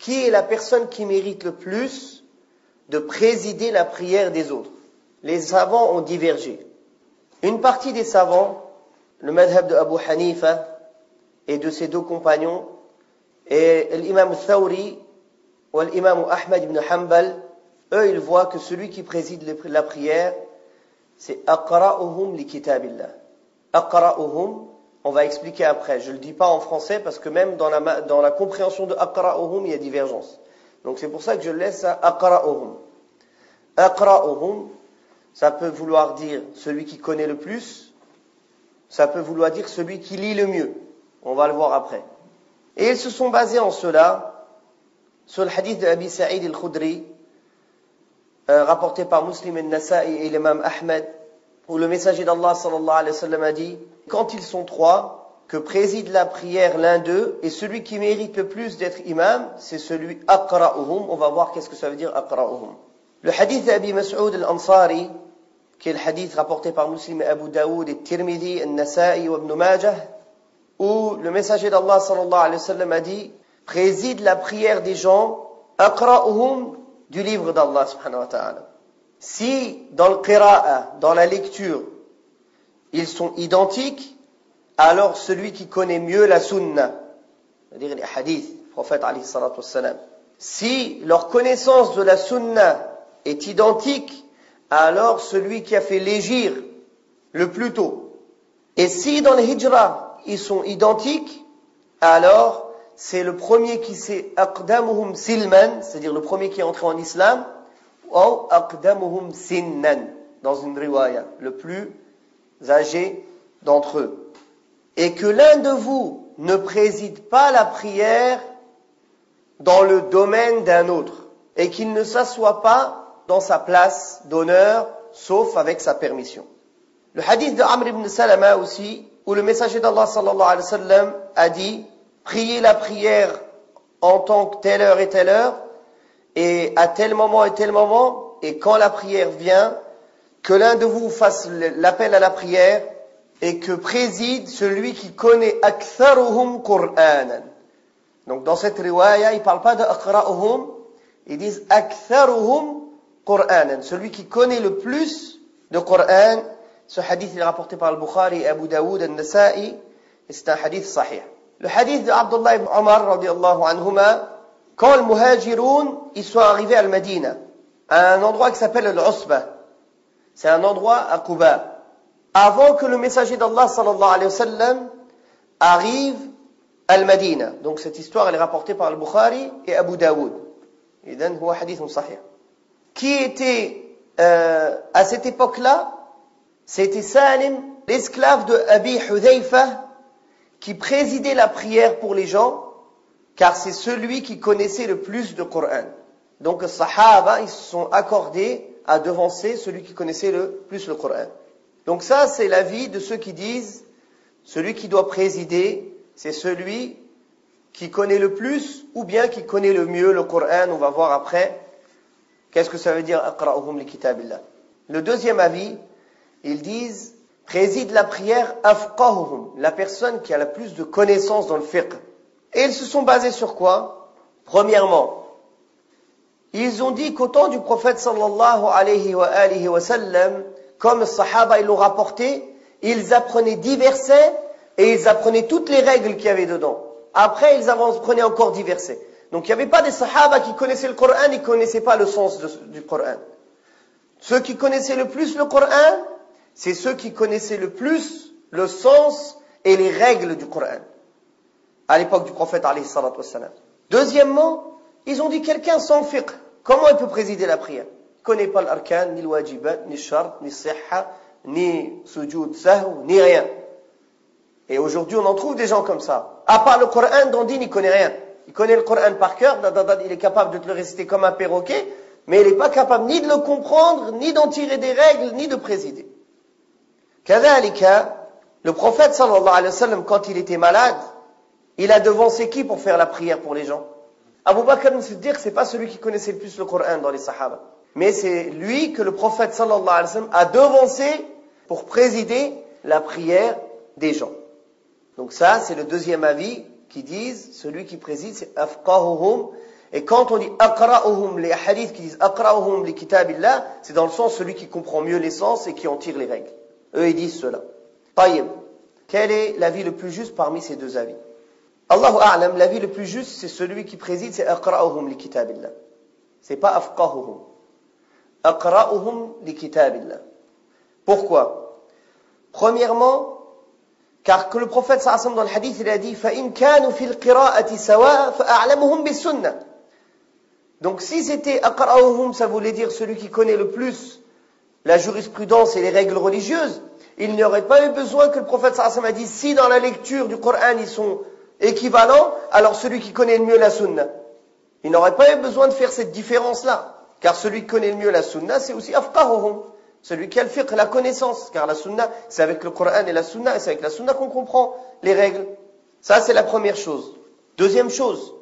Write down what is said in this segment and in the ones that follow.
qui est la personne qui mérite le plus de présider la prière des autres? Les savants ont divergé. Une partie des savants, le madhab de Abu Hanifa et de ses deux compagnons, et l'imam Thawri ou l'imam Ahmad ibn Hanbal, eux ils voient que celui qui préside la prière, c'est aqra'uhum li kitabillah. Aqra'uhum, on va expliquer après. Je ne le dis pas en français parce que même dans la compréhension de aqra'uhum, il y a divergence. Donc c'est pour ça que je laisse à aqra'uhum. Aqra'uhum, ça peut vouloir dire celui qui connaît le plus, ça peut vouloir dire celui qui lit le mieux. On va le voir après. Et ils se sont basés en cela sur le hadith de Abi Sa'id al-Khudri, rapporté par Muslim al-Nasa'i et l'imam Ahmed, où le messager d'Allah sallallahu alayhi wa sallam a dit, quand ils sont trois, que préside la prière l'un d'eux, et celui qui mérite le plus d'être imam, c'est celui aqra'uhum. On va voir qu'est-ce que ça veut dire aqra'uhum. Le hadith d'Abi Mas'ud al-Ansari, qui est le hadith rapporté par Muslim et Abu Daoud et Tirmidhi, al-Nasa'i et Ibn Majah, où le messager d'Allah sallallahu alayhi wa sallam a dit, préside la prière des gens, aqra'uhum, du livre d'Allah subhanahu wa ta'ala. Si dans le qira'a, dans la lecture, ils sont identiques, alors celui qui connaît mieux la sunna, c'est-à-dire les hadiths, le prophète alayhi salatu wassalam, si leur connaissance de la sunna est identique, alors celui qui a fait l'hégire le plus tôt. Et si dans le hijra, ils sont identiques, alors c'est le premier qui s'est aqdamuhum silman, c'est-à-dire le premier qui est entré en islam, ou aqdamuhum sinnan, dans une riwaya, le plus âgé d'entre eux. Et que l'un de vous ne préside pas la prière dans le domaine d'un autre, et qu'il ne s'assoit pas dans sa place d'honneur, sauf avec sa permission. Le hadith de Amr ibn Salama aussi, où le messager d'Allah sallallahu alayhi wa sallam a dit, priez la prière en tant que telle heure et telle heure, et à tel moment et tel moment, et quand la prière vient, que l'un de vous fasse l'appel à la prière, et que préside celui qui connaît aktharuhum Qur'anan. Donc dans cette riwaya, ils ne parlent pas de aqra'uhum, ils disent aktharuhum Qur'anan, celui qui connaît le plus de Qur'an. Ce hadith est rapporté par Al-Bukhari et Abu Daoud al-Nasa'i, et c'est un hadith sahih. Le hadith de Abdullah ibn Omar, radiyallahu anhuma, quand les muhajiroun, ils sont arrivés à Al-Madina, à un endroit qui s'appelle Al-Usba. C'est un endroit à Quba. Avant que le messager d'Allah, sallallahu alayhi wa sallam, arrive à Al-Madina. Donc cette histoire, elle est rapportée par Al-Bukhari et Abu Daoud. Idan, huwa hadith sahih. Qui était, à cette époque-là, c'était Salim, l'esclave de Abi Hudhayfa, qui présidait la prière pour les gens, car c'est celui qui connaissait le plus de Coran. Donc les Sahaba, ils se sont accordés à devancer celui qui connaissait le plus le Coran. Donc ça, c'est l'avis de ceux qui disent, celui qui doit présider, c'est celui qui connaît le plus, ou bien qui connaît le mieux le Coran. On va voir après, qu'est-ce que ça veut dire, aqra'uhum li kitabillah. Le deuxième avis, ils disent, préside la prière afqahuhum, la personne qui a la plus de connaissances dans le fiqh. Et ils se sont basés sur quoi? Premièrement, ils ont dit qu'au temps du prophète sallallahu alayhi wa sallam, comme les sahaba ils l'ont rapporté, ils apprenaient 10 versets et ils apprenaient toutes les règles qu'il y avait dedans. Après, ils apprenaient encore 10 versets. Donc il n'y avait pas des sahaba qui connaissaient le Coran, ils ne connaissaient pas le sens du Coran. Ceux qui connaissaient le plus le Coran, c'est ceux qui connaissaient le plus le sens et les règles du Coran, à l'époque du prophète alayhi salatu wassalam. Deuxièmement, ils ont dit quelqu'un sans fiqh, comment il peut présider la prière? Il ne connaît pas l'arkan, ni le wajibat, ni le shart, ni le sihha, ni sujud sahw, ni rien. Et aujourd'hui, on en trouve des gens comme ça. À part le Coran, Dandine, il ne connaît rien. Il connaît le Coran par cœur, il est capable de te le réciter comme un perroquet, mais il n'est pas capable ni de le comprendre, ni d'en tirer des règles, ni de présider. Kadhalika, le prophète sallallahu alayhi wa sallam, quand il était malade, il a devancé qui pour faire la prière pour les gens? Abu Bakr al-Siddiq, c'est pas celui qui connaissait le plus le Coran dans les Sahaba. Mais c'est lui que le prophète sallallahu alayhi wa sallam a devancé pour présider la prière des gens. Donc ça, c'est le deuxième avis qui disent, celui qui préside, c'est afqahuhum. Et quand on dit aqra'uhum, les hadiths qui disent aqra'uhum li kitabillah, c'est dans le sens celui qui comprend mieux l'essence et qui en tire les règles. Eux, ils disent cela. Taïb. Quel est l'avis le plus juste parmi ces deux avis? Allahu a'lam, l'avis le plus juste, c'est celui qui préside, c'est aqra'uhum li kitabillah. C'est pas afqahuhum. Aqra'uhum li kitabillah. Pourquoi? Premièrement, car que le prophète sallallahu alayhi wa sallam dans le hadith, il a dit فَإِنْ كَانُوا فِي الْقِرَاءَةِ سَوَاءً فَأَعْلَمُهُمْ بِالسُّنَّةِ. Donc si c'était aqra'uhum, ça voulait dire celui qui connaît le plus la jurisprudence et les règles religieuses, il n'y aurait pas eu besoin que le prophète sallallahu alayhi wa sallam a dit si dans la lecture du Coran ils sont équivalents, alors celui qui connaît le mieux la sunna. Il n'aurait pas eu besoin de faire cette différence-là, car celui qui connaît le mieux la sunna, c'est aussi afqahuhum, celui qui a le fiqh, la connaissance, car la sunna, c'est avec le Coran et la sunna, et c'est avec la sunna qu'on comprend les règles. Ça, c'est la première chose. Deuxième chose,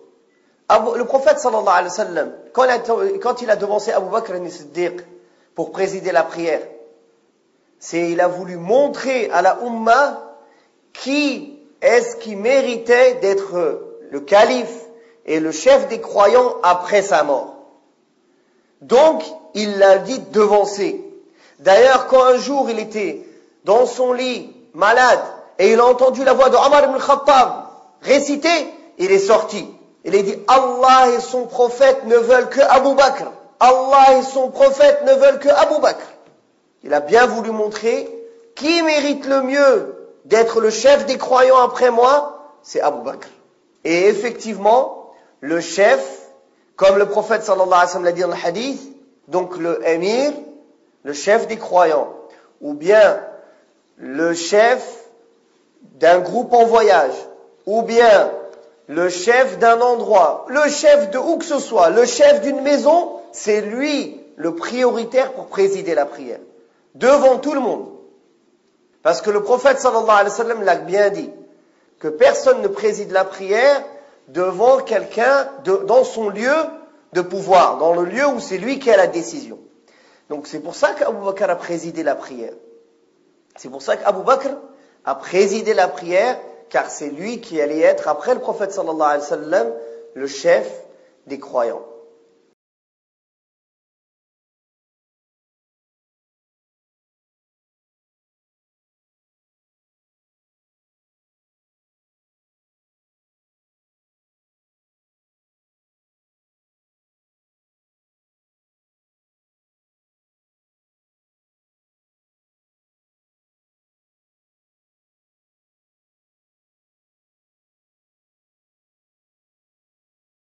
le prophète sallallahu alayhi wa sallam, quand il a devancé Abu Bakr as-Siddiq pour présider la prière, il a voulu montrer à la Ummah qui est-ce qui méritait d'être le calife et le chef des croyants après sa mort. Donc, il l'a dit devancer. D'ailleurs, quand un jour il était dans son lit, malade, et il a entendu la voix de Omar ibn Khattab réciter, il est sorti. Il a dit, Allah et son prophète ne veulent que Abu Bakr. Allah et son prophète ne veulent que Abu Bakr. Il a bien voulu montrer qui mérite le mieux d'être le chef des croyants après moi, c'est Abu Bakr. Et effectivement, le chef, comme le prophète sallallahu alayhi wa sallam l'a dit dans le hadith, donc le émir, le chef des croyants, ou bien le chef d'un groupe en voyage, ou bien le chef d'un endroit, le chef de où que ce soit, le chef d'une maison, c'est lui le prioritaire pour présider la prière. Devant tout le monde. Parce que le prophète sallallahu alayhi wa sallam l'a bien dit, que personne ne préside la prière devant quelqu'un dans son lieu de pouvoir, dans le lieu où c'est lui qui a la décision. Donc c'est pour ça qu'Abu Bakr a présidé la prière. C'est pour ça qu'Abu Bakr a présidé la prière, car c'est lui qui allait être, après le prophète sallallahu alayhi wa sallam, le chef des croyants.